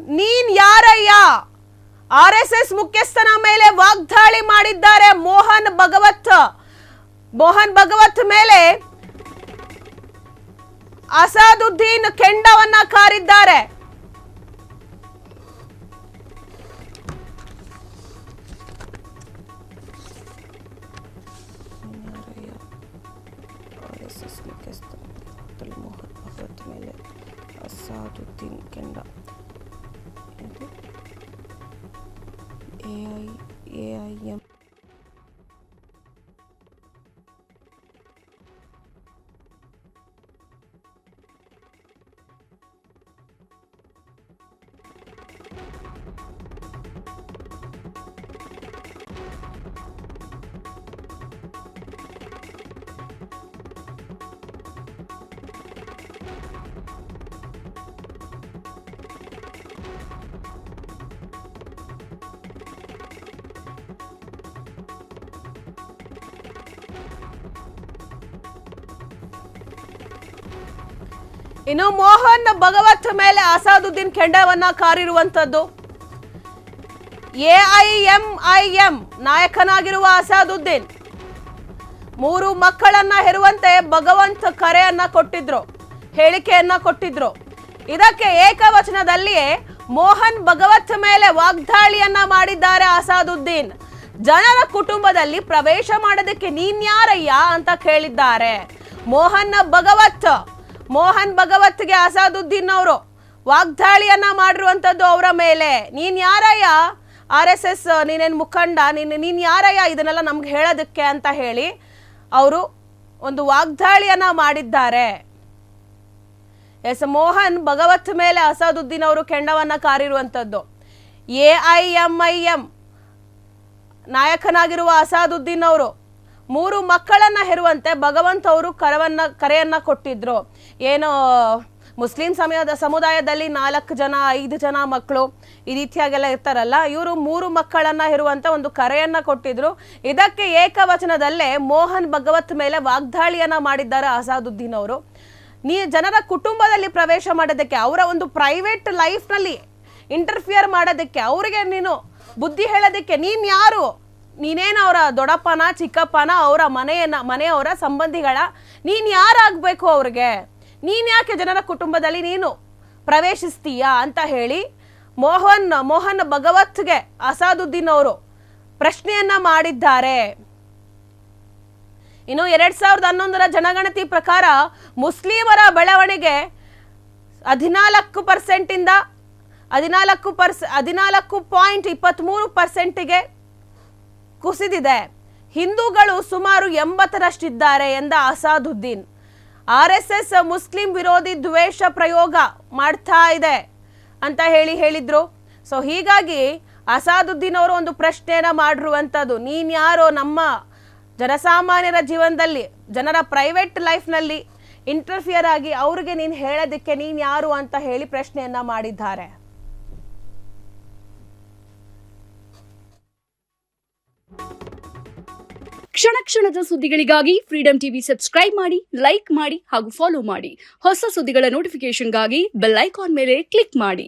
ನೀನ್ ಯಾರಯ್ಯ? RSS ಮುಖ್ಯಸ್ಥನ ಮೇಲೆ ವಾಗ್ದಾಳಿ ಮಾಡಿದ್ದಾರೆ ಮೋಹನ್ ಭಗವತ್ ಮೇಲೆ ಅಸಾದುದ್ದೀನ್ ಕೆಂಡವನ್ನ ಕಾರಿದ್ದಾರೆ. RSS ಮುಖ್ಯಸ್ಥ ಮೋಹನ್ ಭಗವತ್ ಮೇಲೆ ಅಸಾದುದ್ದೀನ್ ಕೆಂಡ AIM ಇನ್ನು ಮೋಹನ್ ಭಗವತ್ ಮೇಲೆ ಅಸಾದುದ್ದೀನ್ ಕೆಂಡವನ್ನ ಕಾರಿರುವಂತದ್ದು. AIMIM ನಾಯಕನಾಗಿರುವ ಅಸಾದುದ್ದೀನ್ 3 ಮಕ್ಕಳನ್ನ ಹೆರುವಂತೆ ಭಗವಂತ ಹೇಳಿಕೆಯನ್ನ ಕೊಟ್ಟಿದ್ರು. ಇದಕ್ಕೆ ಏಕವಚನದಲ್ಲಿಯೇ ಮೋಹನ್ ಭಗವತ್ ಮೇಲೆ ವಾಗ್ದಾಳಿಯನ್ನ ಮಾಡಿದ್ದಾರೆ ಅಸಾದುದ್ದೀನ್. ಜನರ ಕುಟುಂಬದಲ್ಲಿ ಪ್ರವೇಶ ಮಾಡೋದಕ್ಕೆ ನೀನ್ಯಾರಯ್ಯ ಅಂತ ಕೇಳಿದ್ದಾರೆ. ಮೋಹನ್ ಭಗವತ್ಗೆ ಅಸಾದುದ್ದೀನ್ ಅವರು ವಾಗ್ದಾಳಿಯನ್ನ ಮಾಡಿರುವಂತದ್ದು ಅವರ ಮೇಲೆ. ನೀನ್ ಯಾರಯ್ಯ RSS, ನೀನೇನ್ ಮುಖಂಡ, ನೀನ್ ಯಾರಯ್ಯ ಇದನ್ನೆಲ್ಲ ನಮ್ಗೆ ಹೇಳೋದಕ್ಕೆ ಅಂತ ಹೇಳಿ ಅವರು ಒಂದು ವಾಗ್ದಾಳಿಯನ್ನ ಮಾಡಿದ್ದಾರೆ. ಮೋಹನ್ ಭಗವತ್ ಮೇಲೆ ಅಸಾದುದ್ದೀನ್ ಅವರು ಕೆಂಡವನ್ನ ಕಾರಿರುವಂತದ್ದು. AIMIM ನಾಯಕನಾಗಿರುವ ಅಸಾದುದ್ದೀನ್ ಅವರು 3 ಮಕ್ಕಳನ್ನ ಹೆರುವಂತೆ ಭಗವಂತ ಅವರು ಕರೆಯನ್ನ ಕೊಟ್ಟಿದ್ರು. ಏನು ಮುಸ್ಲಿಂ ಸಮುದಾಯದಲ್ಲಿ 4 ಜನ 5 ಜನ ಮಕ್ಕಳು ಈ ರೀತಿಯಾಗೆಲ್ಲ ಇರ್ತಾರಲ್ಲ, ಇವರು 3 ಮಕ್ಕಳನ್ನ ಹೆರುವಂತ ಒಂದು ಕರೆಯನ್ನ ಕೊಟ್ಟಿದ್ರು. ಇದಕ್ಕೆ ಏಕವಚನದಲ್ಲೇ ಮೋಹನ್ ಭಗವತ್ ಮೇಲೆ ವಾಗ್ದಾಳಿಯನ್ನ ಮಾಡಿದ್ದಾರೆ ಅಸಾದುದ್ದೀನ್ ಅವರು. ಜನರ ಕುಟುಂಬದಲ್ಲಿ ಪ್ರವೇಶ ಮಾಡೋದಕ್ಕೆ, ಅವರ ಒಂದು ಪ್ರೈವೇಟ್ ಲೈಫ್ ನಲ್ಲಿ ಇಂಟರ್ಫಿಯರ್ ಮಾಡೋದಕ್ಕೆ, ಅವರಿಗೆ ನೀನು ಬುದ್ಧಿ ಹೇಳೋದಕ್ಕೆ ನೀನ್ ಯಾರು? ನೀನೇನು ಅವರ ದೊಡ್ಡಪ್ಪನ ಚಿಕ್ಕಪ್ಪನ, ಅವರ ಮನೆಯವರ ಸಂಬಂಧಿಗಳ? ನೀನ್ ಯಾರಾಗಬೇಕು ಅವ್ರಿಗೆ? ನೀನ್ ಯಾಕೆ ಜನರ ಕುಟುಂಬದಲ್ಲಿ ನೀನು ಪ್ರವೇಶಿಸ್ತೀಯಾ ಅಂತ ಹೇಳಿ ಮೋಹನ್ ಭಗವತ್ಗೆ ಅಸಾದುದ್ದೀನ್ ಅವರು ಪ್ರಶ್ನೆಯನ್ನ ಮಾಡಿದ್ದಾರೆ. ಇನ್ನು 2011ರ ಜನಗಣತಿ ಪ್ರಕಾರ ಮುಸ್ಲಿಮರ ಬೆಳವಣಿಗೆ 14% ಇಂದ 14.23%ಗೆ ಕುಸಿದಿದೆ. ಹಿಂದೂಗಳು ಸುಮಾರು 80ರಷ್ಟಿದ್ದಾರೆ ಎಂದ ಅಸಾದುದ್ದೀನ್. RSS ಮುಸ್ಲಿಂ ವಿರೋಧಿ ದ್ವೇಷ ಪ್ರಯೋಗ ಮಾಡ್ತಾ ಇದೆ ಅಂತ ಹೇಳಿದ್ರು. ಸೊ ಹೀಗಾಗಿ ಅಸಾದುದ್ದೀನ್ ಅವರು ಒಂದು ಪ್ರಶ್ನೆಯನ್ನ ಮಾಡಿರುವಂಥದ್ದು, ನೀನ್ ಯಾರೋ ನಮ್ಮ ಜನಸಾಮಾನ್ಯರ ಜೀವನದಲ್ಲಿ, ಜನರ ಪ್ರೈವೇಟ್ ಲೈಫ್ನಲ್ಲಿ ಇಂಟರ್ಫಿಯರ್ ಆಗಿ ಅವ್ರಿಗೆ ನೀನು ಹೇಳೋದಕ್ಕೆ ನೀನ್ ಯಾರು ಅಂತ ಹೇಳಿ ಪ್ರಶ್ನೆಯನ್ನ ಮಾಡಿದ್ದಾರೆ. ಕ್ಷಣ ಕ್ಷಣದ ಸುದ್ದಿಗಳಿಗಾಗಿ ಫ್ರೀಡಂ ಟಿವಿ ಸಬ್ಸ್ಕ್ರೈಬ್ ಮಾಡಿ, ಲೈಕ್ ಮಾಡಿ ಹಾಗೂ ಫಾಲೋ ಮಾಡಿ. ಹೊಸ ಸುದ್ದಿಗಳ ನೋಟಿಫಿಕೇಶನ್ಗಾಗಿ ಬೆಲ್ ಐಕಾನ್ ಮೇಲೆ ಕ್ಲಿಕ್ ಮಾಡಿ.